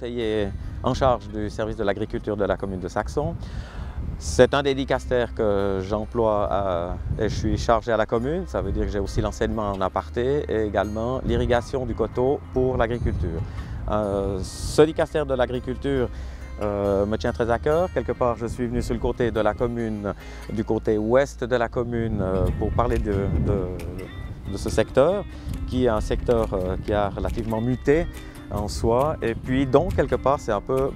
conseiller en charge du service de l'agriculture de la commune de Saxon. C'est un des dicastères que j'emploie et je suis chargé à la commune. Ça veut dire que j'ai aussi l'enseignement en aparté et également l'irrigation du coteau pour l'agriculture. Ce dicastère de l'agriculture me tient très à cœur. Quelque part, je suis venu sur le côté de la commune, du côté ouest de la commune, pour parler de ce secteur, qui est un secteur qui a relativement muté en soi. Et puis, donc, quelque part, c'est un peu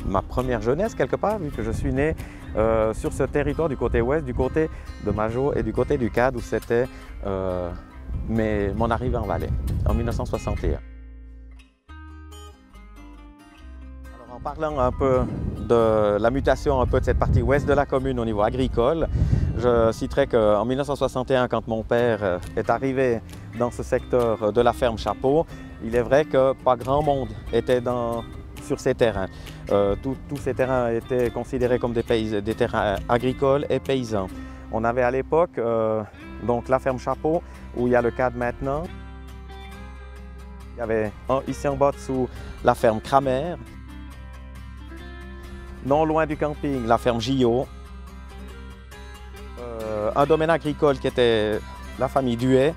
ma première jeunesse, quelque part, vu que je suis né sur ce territoire du côté ouest, du côté de Majot et du côté du Cad, où c'était mon arrivée en Valais, en 1961. Alors, en parlant un peu de la mutation un peu de cette partie ouest de la commune au niveau agricole, je citerai qu'en 1961, quand mon père est arrivé dans ce secteur de la ferme Chapeau, il est vrai que pas grand monde était sur ces terrains. Tous ces terrains étaient considérés comme des terrains agricoles et paysans. On avait à l'époque donc la ferme Chapeau, où il y a le Cad maintenant. Il y avait ici en bas dessous la ferme Kramer. Non loin du camping, la ferme Gillot. Un domaine agricole qui était la famille Duet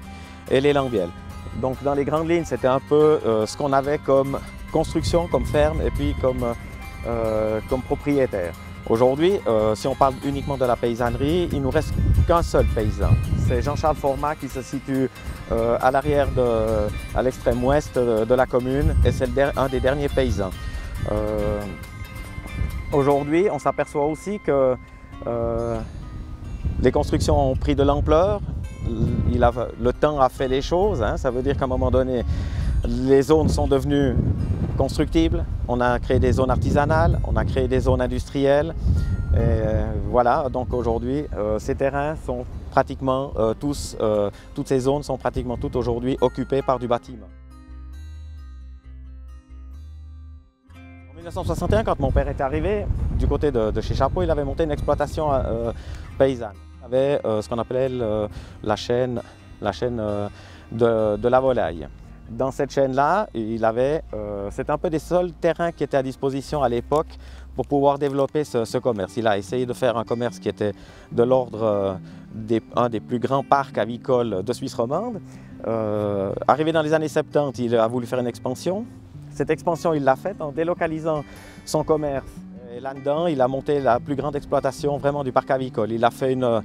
et les Langbiel. Donc dans les grandes lignes, c'était un peu ce qu'on avait comme construction, comme ferme et puis comme propriétaire. Aujourd'hui, si on parle uniquement de la paysannerie, il ne nous reste qu'un seul paysan. C'est Jean-Charles Format qui se situe à l'arrière, à l'extrême ouest de la commune, et c'est un des derniers paysans. Aujourd'hui, on s'aperçoit aussi que les constructions ont pris de l'ampleur. Le temps a fait les choses, hein. Ça veut dire qu'à un moment donné, les zones sont devenues constructibles. On a créé des zones artisanales, on a créé des zones industrielles. Et voilà, donc aujourd'hui, ces terrains sont pratiquement toutes ces zones sont pratiquement toutes aujourd'hui occupées par du bâtiment. En 1961, quand mon père est arrivé, du côté de chez Chapeau, il avait monté une exploitation paysanne. Il avait ce qu'on appelait la chaîne de la volaille. Dans cette chaîne-là, c'était un peu des seuls terrains qui étaient à disposition à l'époque pour pouvoir développer ce commerce. Il a essayé de faire un commerce qui était de l'ordre d'un des plus grands parcs avicoles de Suisse romande. Arrivé dans les années 70, il a voulu faire une expansion. Cette expansion, il l'a faite en délocalisant son commerce. Et là-dedans, il a monté la plus grande exploitation vraiment du parc avicole. Il a fait dans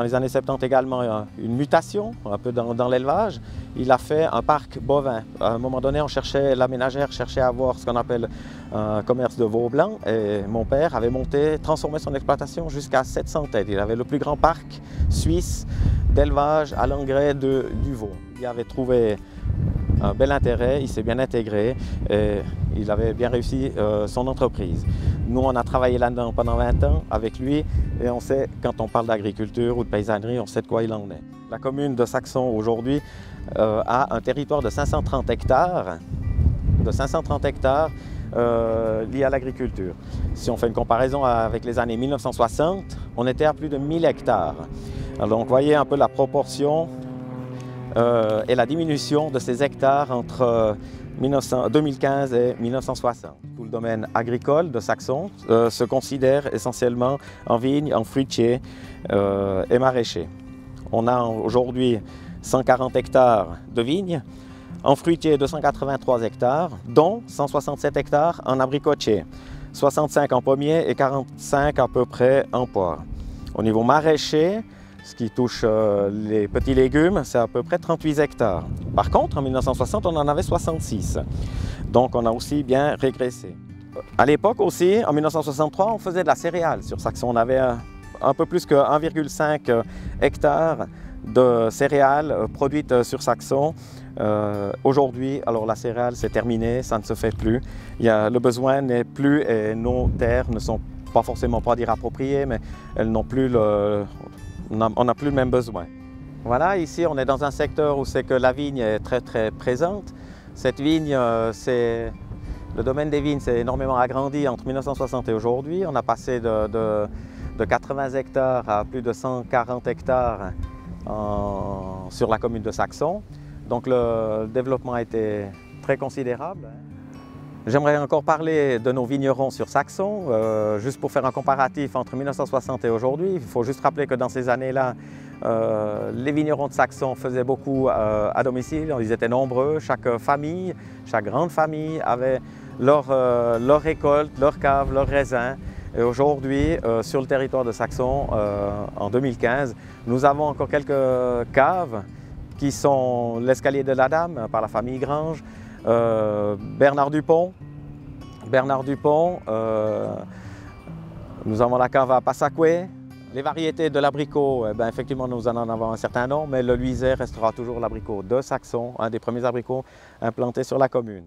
les années 70 également une mutation, un peu dans l'élevage. Il a fait un parc bovin. À un moment donné, la ménagère cherchait à avoir ce qu'on appelle un commerce de veaux blancs. Et mon père avait transformé son exploitation jusqu'à 700 têtes. Il avait le plus grand parc suisse d'élevage à l'engrais du veau. Il avait trouvé un bel intérêt, il s'est bien intégré et il avait bien réussi son entreprise. Nous, on a travaillé là-dedans pendant 20 ans avec lui et on sait, quand on parle d'agriculture ou de paysannerie, on sait de quoi il en est. La commune de Saxon aujourd'hui a un territoire de 530 hectares, liés à l'agriculture. Si on fait une comparaison avec les années 1960, on était à plus de 1000 hectares. Alors, donc, vous voyez un peu la proportion et la diminution de ces hectares entre 2015 et 1960. Tout le domaine agricole de Saxon se considère essentiellement en vignes, en fruitiers et maraîchers. On a aujourd'hui 140 hectares de vignes, en fruitiers 283 hectares, dont 167 hectares en abricotiers, 65 en pommiers et 45 à peu près en poires. Au niveau maraîcher, ce qui touche les petits légumes, c'est à peu près 38 hectares. Par contre, en 1960, on en avait 66. Donc, on a aussi bien régressé. À l'époque aussi, en 1963, on faisait de la céréale sur Saxon. On avait un peu plus que 1,5 hectares de céréales produites sur Saxon. Aujourd'hui, alors la céréale, c'est terminé, ça ne se fait plus. Le besoin n'est plus et nos terres ne sont pas forcément pas dire appropriées, mais elles n'ont plus on n'a plus le même besoin. Voilà, ici on est dans un secteur où c'est que la vigne est très très présente. Cette vigne, le domaine des vignes s'est énormément agrandi entre 1960 et aujourd'hui. On a passé de 80 hectares à plus de 140 hectares sur la commune de Saxon. Donc le développement a été très considérable. J'aimerais encore parler de nos vignerons sur Saxon, juste pour faire un comparatif entre 1960 et aujourd'hui. Il faut juste rappeler que dans ces années-là, les vignerons de Saxon faisaient beaucoup à domicile, ils étaient nombreux, chaque famille, chaque grande famille avait leur récolte, leur cave, leurs raisins. Et aujourd'hui, sur le territoire de Saxon, en 2015, nous avons encore quelques caves qui sont l'Escalier de la Dame par la famille Grange, Bernard Dupont, nous avons la cave à Passacoué. Les variétés de l'abricot, effectivement nous en avons un certain nombre, mais le Luiset restera toujours l'abricot de Saxon, un des premiers abricots implantés sur la commune.